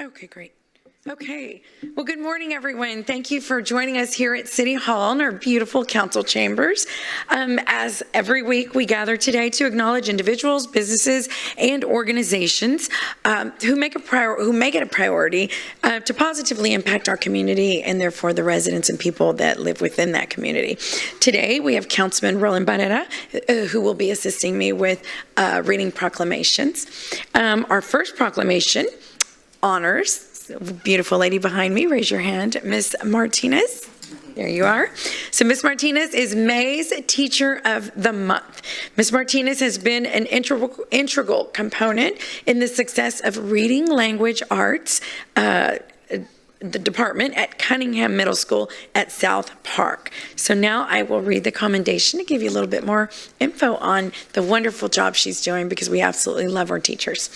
Okay, great. Okay. Well, good morning, everyone. Thank you for joining us here at City Hall in our beautiful council chambers. As every week, we gather today to acknowledge individuals, businesses, and organizations who make it a priority to positively impact our community and therefore the residents and people that live within that community. Today, we have Councilman Roland Barrera, who will be assisting me with reading proclamations. Our first proclamation honors, beautiful lady behind me, raise your hand, Miss Martinez. There you are. So Miss Martinez is May's Teacher of the Month. Miss Martinez has been an integral component in the success of reading language arts, the department at Cunningham Middle School at South Park. So now I will read the commendation to give you a little bit more info on the wonderful job she's doing, because we absolutely love our teachers.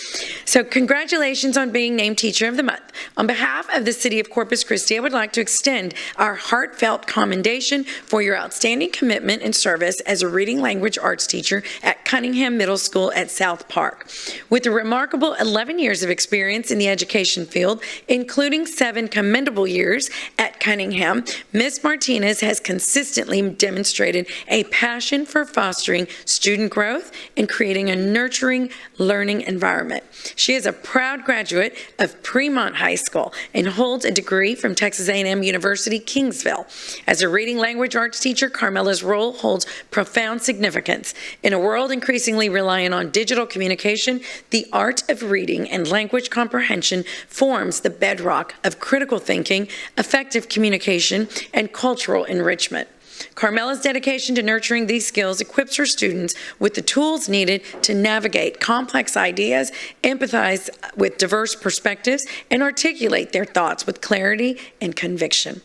So congratulations on being named Teacher of the Month. On behalf of the City of Corpus Christi, I would like to extend our heartfelt commendation for your outstanding commitment and service as a reading language arts teacher at Cunningham Middle School at South Park. With a remarkable 11 years of experience in the education field, including 7 commendable years at Cunningham, Ms. Martinez has consistently demonstrated a passion for fostering student growth and creating a nurturing learning environment. She is a proud graduate of Fremont High School and holds a degree from Texas A&M University, Kingsville. As a reading language arts teacher, Carmela's role holds profound significance. In a world increasingly reliant on digital communication, the art of reading and language comprehension forms the bedrock of critical thinking, effective communication, and cultural enrichment. Carmela's dedication to nurturing these skills equips her students with the tools needed to navigate complex ideas, empathize with diverse perspectives, and articulate their thoughts with clarity and conviction.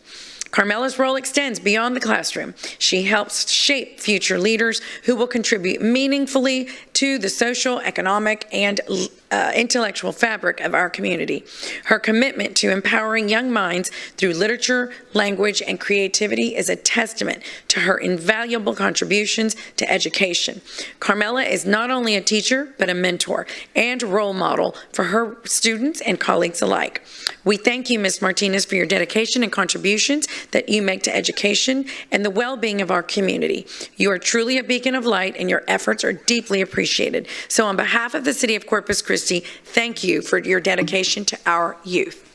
Carmela's role extends beyond the classroom. She helps shape future leaders who will contribute meaningfully to the social, economic, and intellectual fabric of our community. Her commitment to empowering young minds through literature, language, and creativity is a testament to her invaluable contributions to education. Carmela is not only a teacher, but a mentor and role model for her students and colleagues alike. We thank you, Ms. Martinez, for your dedication and contributions that you make to education and the well-being of our community. You are truly a beacon of light, and your efforts are deeply appreciated. So on behalf of the City of Corpus Christi, thank you for your dedication to our youth.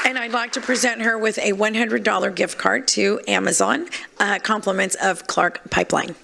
And I'd like to present her with a $100 gift card to Amazon, compliments of Clark Pipeline.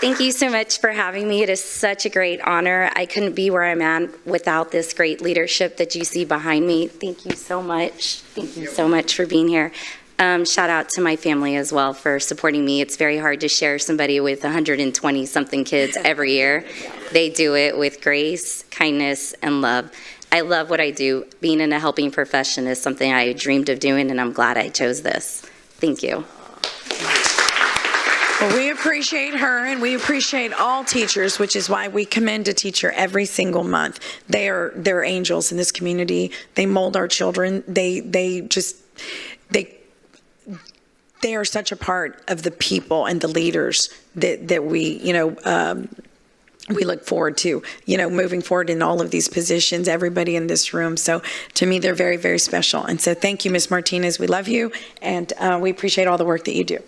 Thank you so much for having me. It is such a great honor. I couldn't be where I'm at without this great leadership that you see behind me. Thank you so much. Thank you so much for being here. Shout out to my family as well for supporting me. It's very hard to share somebody with 120-something kids every year. They do it with grace, kindness, and love. I love what I do. Being in a helping profession is something I dreamed of doing, and I'm glad I chose this. Thank you. Well, we appreciate her, and we appreciate all teachers, which is why we commend a teacher every single month. They're angels in this community. They mold our children. They are such a part of the people and the leaders that we, we look forward to, moving forward in all of these positions, everybody in this room. So to me, they're very, very special. And so thank you, Ms. Martinez. We love you, and we appreciate all the work that you do.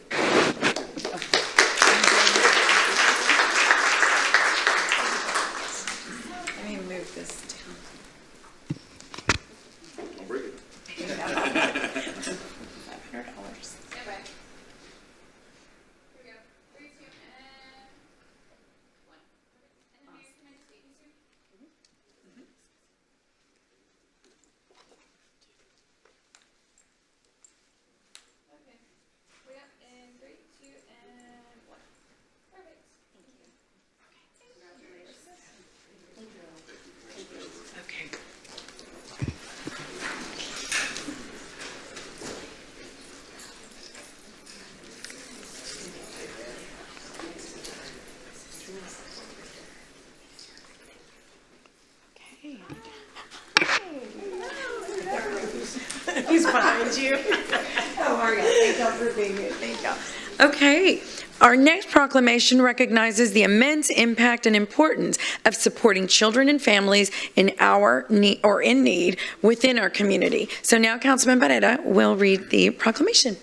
And He's behind you. How are you? Thank y'all for being here. Thank y'all. Okay. Our next proclamation recognizes the immense impact and importance of supporting children and families in need within our community. So now Councilman Barrera will read the proclamation.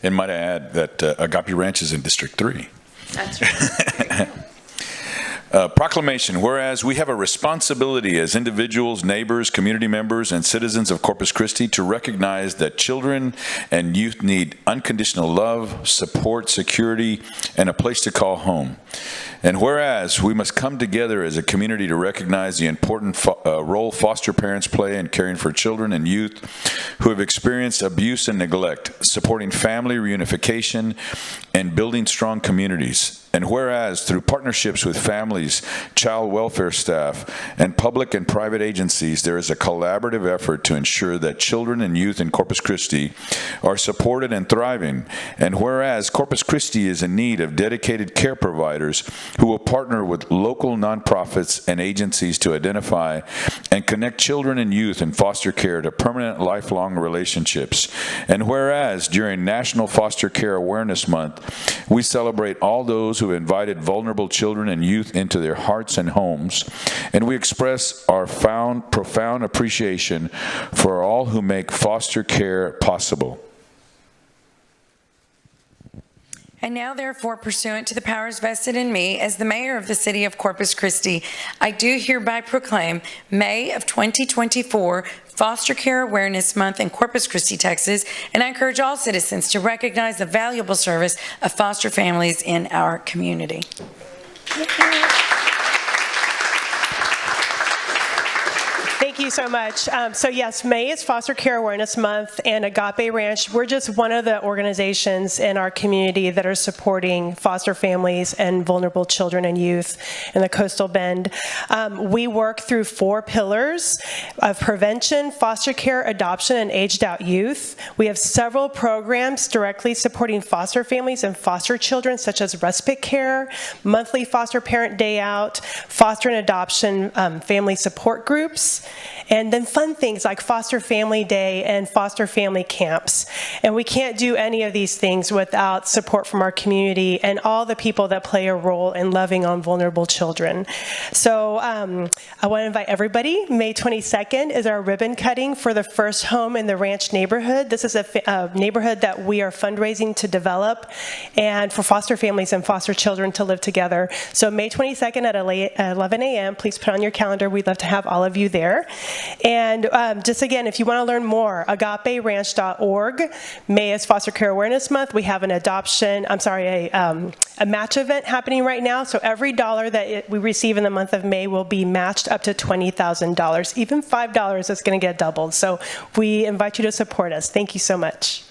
And might I add that Agape Ranch is in District 3. That's right. Proclamation, whereas we have a responsibility as individuals, neighbors, community members, and citizens of Corpus Christi to recognize that children and youth need unconditional love, support, security, and a place to call home. And whereas we must come together as a community to recognize the important role foster parents play in caring for children and youth who have experienced abuse and neglect, supporting family reunification, and building strong communities. And whereas through partnerships with families, child welfare staff, and public and private agencies, there is a collaborative effort to ensure that children and youth in Corpus Christi are supported and thriving. And whereas Corpus Christi is in need of dedicated care providers who will partner with local nonprofits and agencies to identify and connect children and youth in foster care to permanent lifelong relationships. And whereas during National Foster Care Awareness Month, we celebrate all those who have invited vulnerable children and youth into their hearts and homes, and we express our profound appreciation for all who make foster care possible. And now, therefore, pursuant to the powers vested in me as the mayor of the city of Corpus Christi, I do hereby proclaim May of 2024 Foster Care Awareness Month in Corpus Christi, Texas, and I encourage all citizens to recognize the valuable service of foster families in our community. Thank you so much. So yes, May is Foster Care Awareness Month, and Agape Ranch, we're just one of the organizations in our community that are supporting foster families and vulnerable children and youth in the Coastal Bend. We work through 4 pillars of prevention, foster care, adoption, and aged out youth. We have several programs directly supporting foster families and foster children, such as respite care, monthly foster parent day out, foster and adoption family support groups, and then fun things like Foster Family Day and foster family camps. And we can't do any of these things without support from our community and all the people that play a role in loving on vulnerable children. So I want to invite everybody. May 22nd is our ribbon cutting for the first home in the ranch neighborhood. This is a neighborhood that we are fundraising to develop and for foster families and foster children to live together. So May 22nd at 11 a.m., please put on your calendar. We'd love to have all of you there. And just again, if you want to learn more, agaperanch.org. May is Foster Care Awareness Month. We have an a match event happening right now. So every dollar that we receive in the month of May will be matched up to $20,000. Even $5 is going to get doubled. So we invite you to support us. Thank you so much.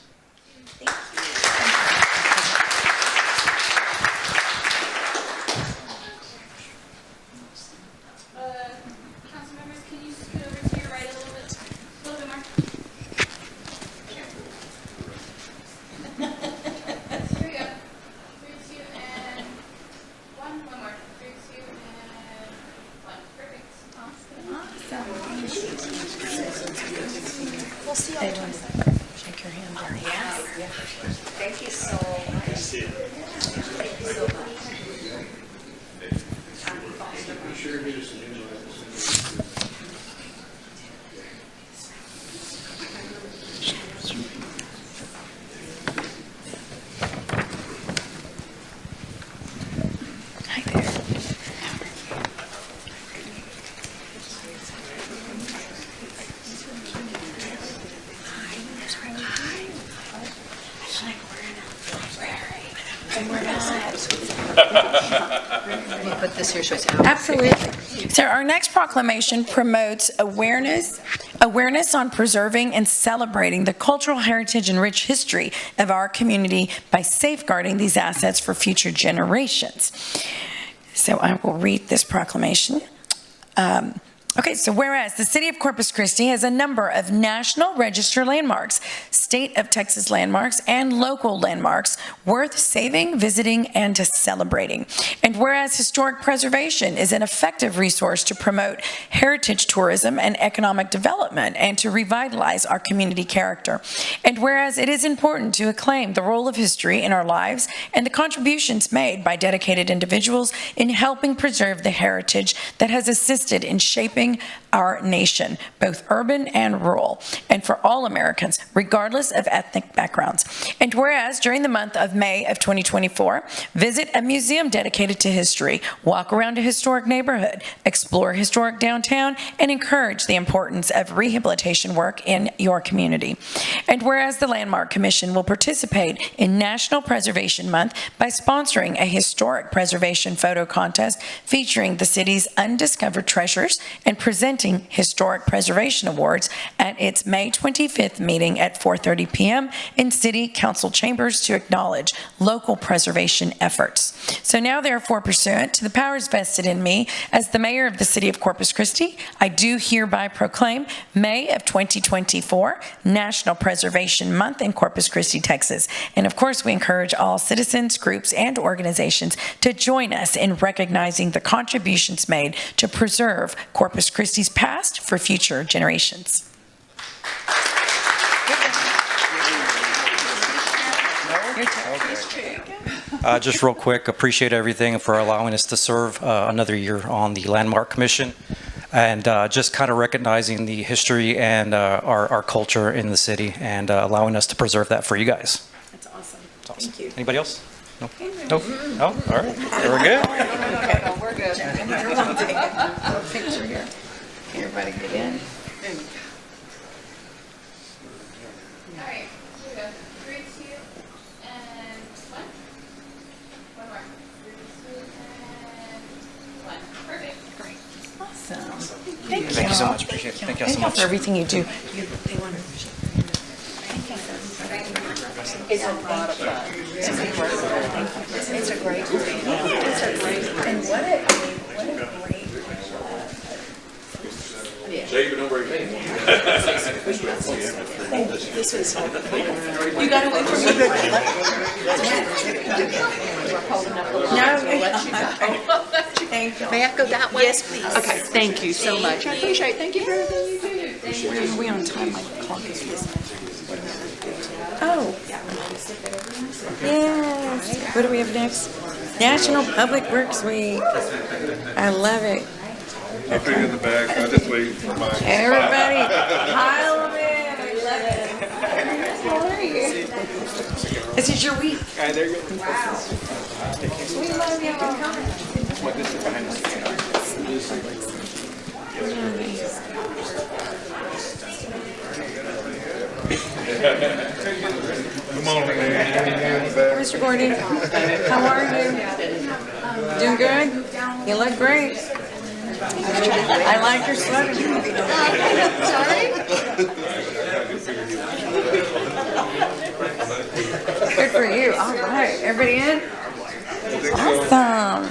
Shake your hand. Thank you so much. Thank you so much. Hi there. Let me put this here so it's out. Absolutely. So our next proclamation promotes awareness on preserving and celebrating the cultural heritage and rich history of our community by safeguarding these assets for future generations. So I will read this proclamation. Okay, so whereas the city of Corpus Christi has a number of National Register landmarks, state of Texas landmarks, and local landmarks worth saving, visiting, and celebrating. And whereas historic preservation is an effective resource to promote heritage tourism and economic development and to revitalize our community character. And whereas it is important to acclaim the role of history in our lives and the contributions made by dedicated individuals in helping preserve the heritage that has assisted in shaping our nation, both urban and rural, and for all Americans, regardless of ethnic backgrounds. And whereas during the month of May of 2024, visit a museum dedicated to history, walk around a historic neighborhood, explore historic downtown, and encourage the importance of rehabilitation work in your community. And whereas the Landmark Commission will participate in National Preservation Month by sponsoring a historic preservation photo contest featuring the city's undiscovered treasures and presenting historic preservation awards at its May 25th meeting at 4:30 p.m. in City Council chambers to acknowledge local preservation efforts. So now, therefore, pursuant to the powers vested in me as the mayor of the city of Corpus Christi, I do hereby proclaim May of 2024 National Preservation Month in Corpus Christi, Texas. And of course, we encourage all citizens, groups, and organizations to join us in recognizing the contributions made to preserve Corpus Christi's past for future generations. Just real quick, appreciate everything for allowing us to serve another year on the Landmark Commission, and just kind of recognizing the history and our culture in the city, and allowing us to preserve that for you guys. That's awesome. Awesome. Thank you. Anybody else? No? No? Oh, all right. We're good. Okay. We're good. We'll take a picture here. Everybody get in. All right, here we go. 3, 2, and 1. One more. 3, 2, and 1. Perfect. Great. Awesome. Thank you so much. Appreciate it. Thank you so much. For everything you do. It's a lot of fun. It's a great And what a great. Save it over again. This was. You got away from me. We're holding up the line. No. We'll let you go. Thank you. May I go that way? Yes, please. Okay, thank you so much. I appreciate it. Thank you for everything you do. Are we on time? My clock is Oh. Yes. What do we have next? National Public Works Week. I love it. I put it in the bag, so I just wait for mine. Everybody, pile them in. I love it. How are you? This is your week. There you go. Wow. We love you. This is behind the scenes. Come on, man. Mr. Gordon, how are you? Doing good? You look great. I like your sweater. Good for you. All right. Everybody in? Awesome.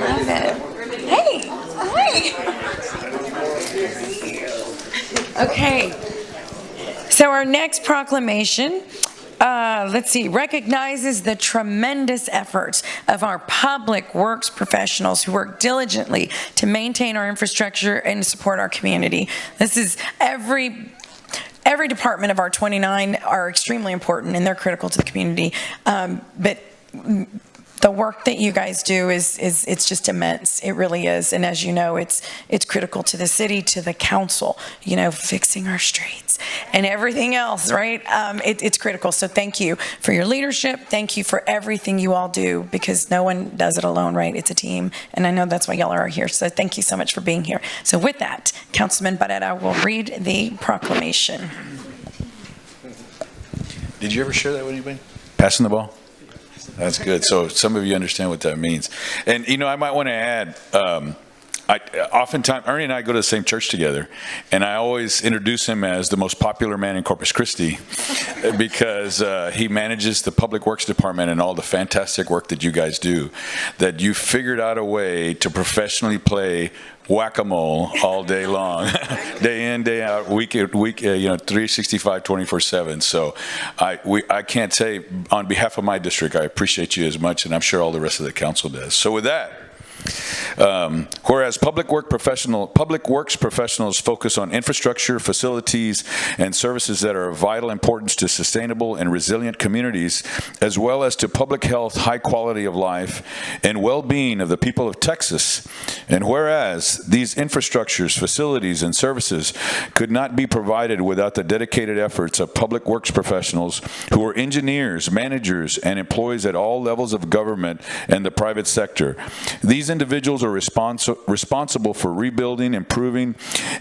Love it. Hey. Hi. Okay. So our next proclamation, recognizes the tremendous efforts of our public works professionals who work diligently to maintain our infrastructure and support our community. This is every department of our 29 are extremely important and they're critical to the community. But the work that you guys do it's just immense. It really is. And as you know, it's critical to the city, to the council, fixing our streets and everything else, right? It's critical. So thank you for your leadership. Thank you for everything you all do, because no one does it alone, right? It's a team. And I know that's why y'all are here. So thank you so much for being here. So with that, Councilman Barrera will read the proclamation. Did you ever share that with anybody? Passing the ball? That's good. So some of you understand what that means. And, I might want to add, Oftentimes, Ernie and I go to the same church together, and I always introduce him as the most popular man in Corpus Christi because he manages the Public Works Department and all the fantastic work that you guys do, that you figured out a way to professionally play whack-a-mole all day long, day in, day out, week, 365, 24/7. So I can't say, on behalf of my district, I appreciate you as much, and I'm sure all the rest of the council does. So with that, whereas public works professionals focus on infrastructure, facilities, and services that are of vital importance to sustainable and resilient communities, as well as to public health, high quality of life, and well-being of the people of Texas. And whereas these infrastructures, facilities, and services could not be provided without the dedicated efforts of public works professionals who are engineers, managers, and employees at all levels of government and the private sector. These individuals are responsible for rebuilding, improving,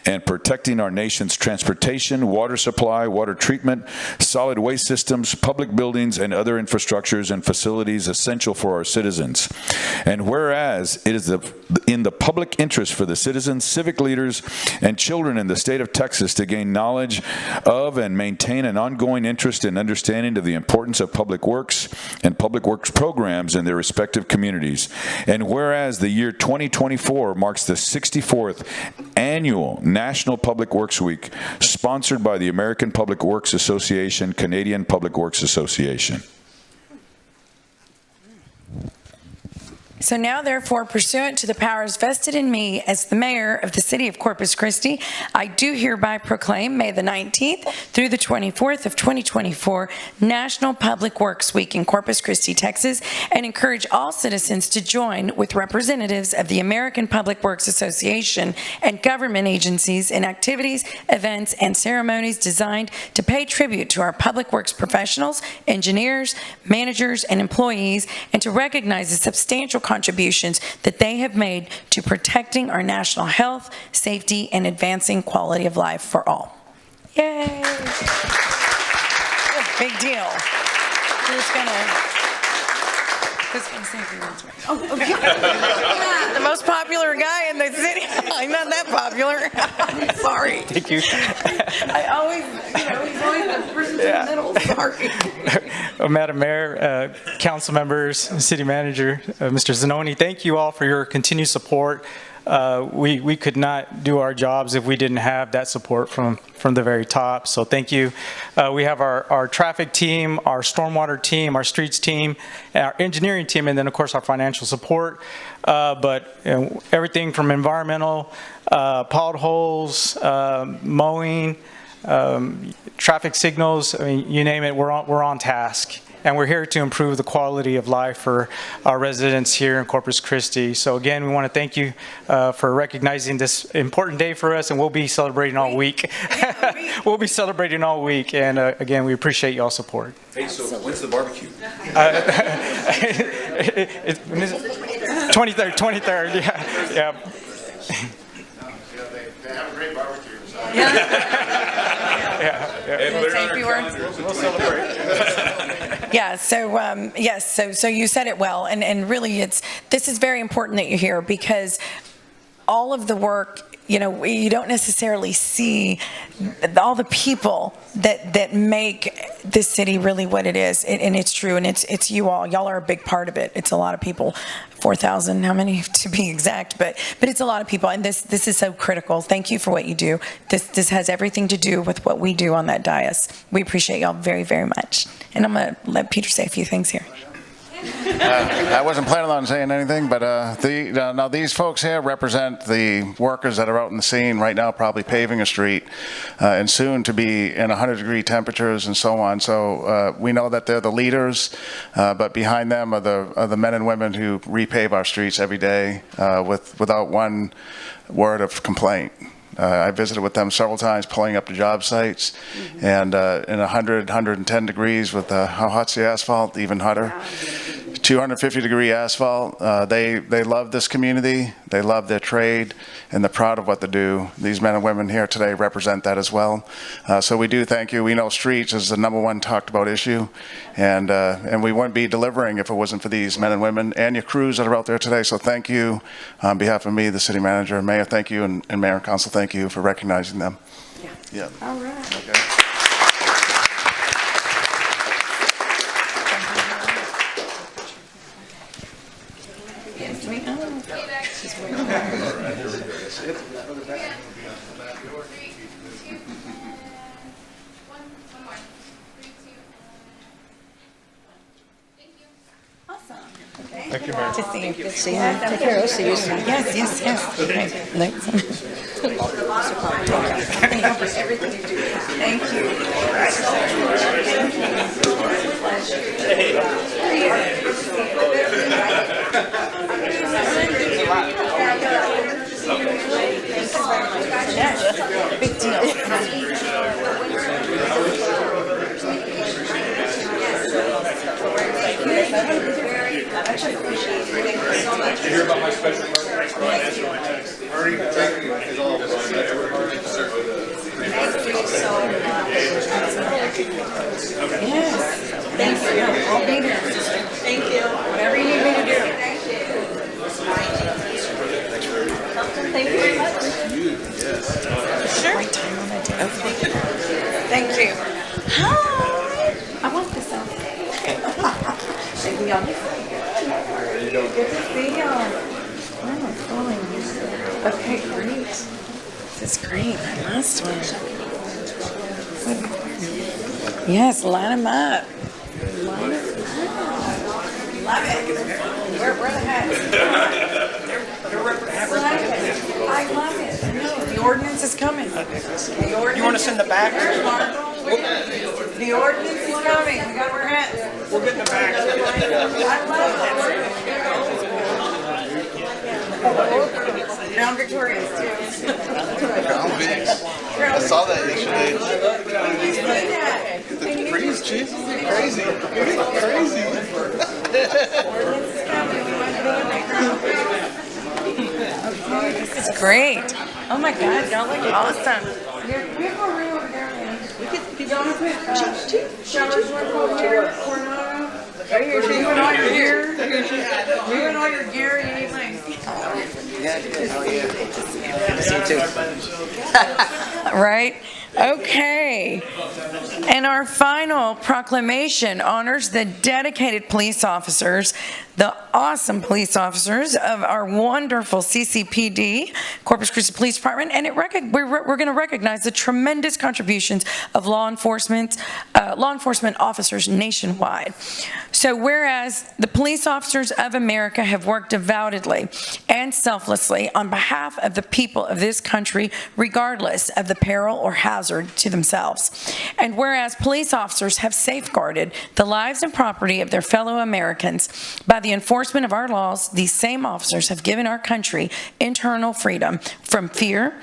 and protecting our nation's transportation, water supply, water treatment, solid waste systems, public buildings, and other infrastructures and facilities essential for our citizens. And whereas it is in the public interest for the citizens, civic leaders, and children in the state of Texas to gain knowledge of and maintain an ongoing interest and understanding of the importance of public works and public works programs in their respective communities. And whereas the year 2024 marks the 64th annual National Public Works Week, sponsored by the American Public Works Association, Canadian Public Works Association. So now, therefore, pursuant to the powers vested in me as the mayor of the city of Corpus Christi, I do hereby proclaim May the 19th through the 24th of 2024 National Public Works Week in Corpus Christi, Texas, and encourage all citizens to join with representatives of the American Public Works Association and government agencies in activities, events, and ceremonies designed to pay tribute to our public works professionals, engineers, managers, and employees, and to recognize the substantial contributions that they have made to protecting our national health, safety, and advancing quality of life for all. Yay! Big deal. Who's gonna say a few words? Oh, okay. The most popular guy in the city. I'm not that popular. I'm sorry. Thank you. I always, he's always the person in the middle. Sorry. Madam Mayor, council members, city manager, Mr. Zanoni, thank you all for your continued support. We could not do our jobs if we didn't have that support from the very top. So thank you. We have our traffic team, our stormwater team, our streets team, our engineering team, and then of course our financial support. But everything from environmental, potholes, mowing, traffic signals, I mean, you name it, we're on task. And we're here to improve the quality of life for our residents here in Corpus Christi. So again, we want to thank you for recognizing this important day for us, and we'll be celebrating all week. We'll be celebrating all week, and again, we appreciate y'all's support. Hey, so when's the barbecue? 23rd, yeah. They have a great barbecue. So. We'll celebrate. Yeah, so so you said it well, and really this is very important that you're here, because all of the work, you don't necessarily see all the people that make this city really what it is, and it's true, and it's you all. Y'all are a big part of it. It's a lot of people, 4,000, how many to be exact, but it's a lot of people, and this is so critical. Thank you for what you do. This has everything to do with what we do on that dais. We appreciate y'all very, very much, and I'm gonna let Peter say a few things here. I wasn't planning on saying anything, but now these folks here represent the workers that are out in the scene right now, probably paving a street, and soon to be in 100-degree temperatures and so on. So we know that they're the leaders, but behind them are the men and women who repave our streets every day without one word of complaint. I visited with them several times, pulling up to job sites, and in 100, 110 degrees with how hot's the asphalt, even hotter. 250-degree asphalt. They love this community, they love their trade, and they're proud of what they do. These men and women here today represent that as well. So we do thank you. We know streets is the #1 talked about issue, and we wouldn't be delivering if it wasn't for these men and women and your crews that are out there today. So thank you on behalf of me, the city manager, mayor, thank you, and mayor and council, thank you for recognizing them. Yeah. All right. Okay. Thank you, Mayor. To see you. Good to see you. Take care. I'll see you soon. Yes, yes, yes. Okay. Thanks. Thank you for everything you do. Thank you. Big deal. Did you hear about my special program? Ernie, thank you. Is all of us. Yes. Thank you. I'll be there. Thank you. Whatever you need me to do. Thank you. Thank you very much. Sure. Right time on that day. Okay. Thank you. Hi. I want this out. Maybe on this side. Good to see y'all. Oh, fine. Okay, great. This is great. My last one. Yes, line them up. Line them up. Love it. Where the hats? I love it. No, the ordinance is coming. The ordinance. You want us in the back? The ordinance is coming. We gotta wear hats. We'll get in the back. I love it. Crown Victoria's too. I saw that yesterday. The trees, Jesus, crazy. Crazy. This is great. Oh my God, y'all look awesome. We have a room over there. Y'all put showers over here, Coronado. Right here, you and all your gear. You and all your gear, you need my. Right? Okay. And our final proclamation honors the dedicated police officers, the awesome police officers of our wonderful CCPD, Corpus Christi Police Department, and we're going to recognize the tremendous contributions of law enforcement officers nationwide. So whereas the police officers of America have worked devoutedly and selflessly on behalf of the people of this country, regardless of the peril or hazard to themselves, and whereas police officers have safeguarded the lives and property of their fellow Americans by the enforcement of our laws, these same officers have given our country internal freedom from fear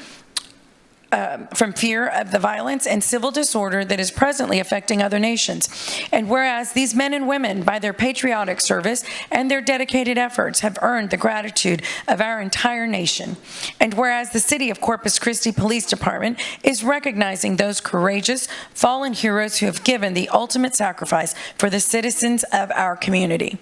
of the violence and civil disorder that is presently affecting other nations. And whereas these men and women, by their patriotic service and their dedicated efforts, have earned the gratitude of our entire nation. And whereas the City of Corpus Christi Police Department is recognizing those courageous, fallen heroes who have given the ultimate sacrifice for the citizens of our community.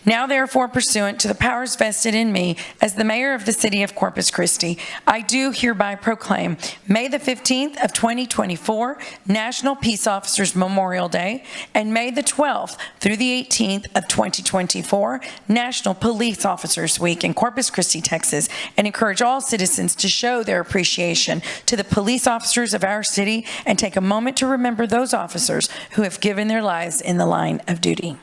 Now, therefore, pursuant to the powers vested in me as the mayor of the City of Corpus Christi, I do hereby proclaim May the 15th of 2024, National Peace Officers Memorial Day, and May the 12th through the 18th of 2024, National Police Officers Week in Corpus Christi, Texas, and encourage all citizens to show their appreciation to the police officers of our city and take a moment to remember those officers who have given their lives in the line of duty.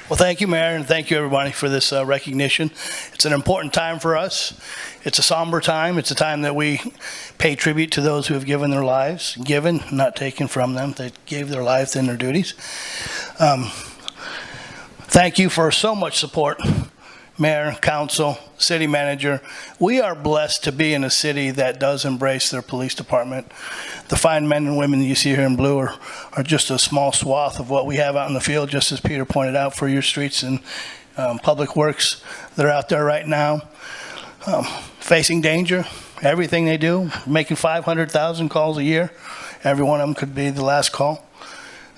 Well, thank you, Mayor, and thank you, everybody, for this recognition. It's an important time for us. It's a somber time. It's a time that we pay tribute to those who have given their lives, given, not taken from them. They gave their lives in their duties. Thank you for so much support, Mayor, Council, City Manager. We are blessed to be in a city that does embrace their police department. the fine men and women that you see here in blue are just a small swath of what we have out in the field, just as Peter pointed out, for your streets and public works that are out there right now, facing danger. Everything they do, making 500,000 calls a year. Every one of them could be the last call.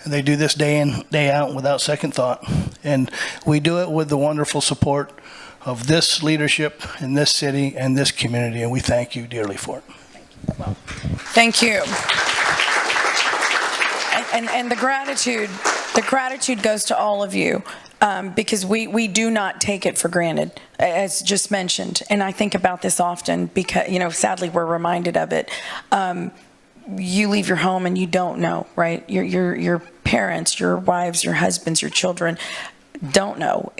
And they do this day in, day out without second thought. And we do it with the wonderful support of this leadership in this city and this community, and we thank you dearly for it. Thank you. And the gratitude goes to all of you, because we do not take it for granted, as just mentioned. And I think about this often because, sadly, we're reminded of it. You leave your home and you don't know, right? Your parents, your wives, your husbands, your children don't know,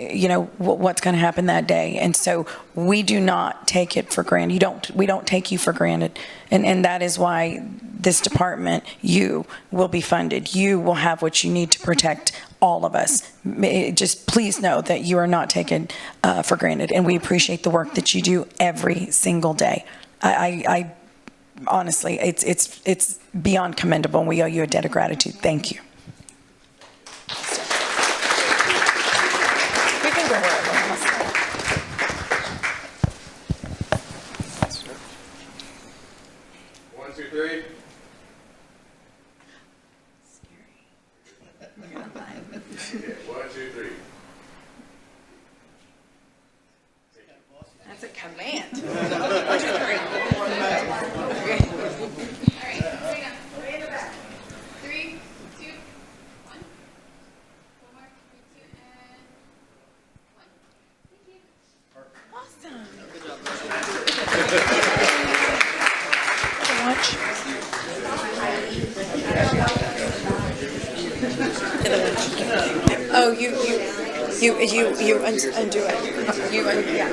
what's going to happen that day. And so we do not take it for granted. We don't take you for granted. And that is why this department, you will be funded. You will have what you need to protect all of us. Just please know that you are not taken for granted. And we appreciate the work that you do every single day. I honestly, it's beyond commendable, and we owe you a debt of gratitude. Thank you. We can go wherever. 1, 2, 3. Yeah, 1, 2, 3. That's a command. Way in the back. 3, 2, 1. One more. 3, 2, and 1. Thank you. Awesome. Oh, you undo it. Yeah.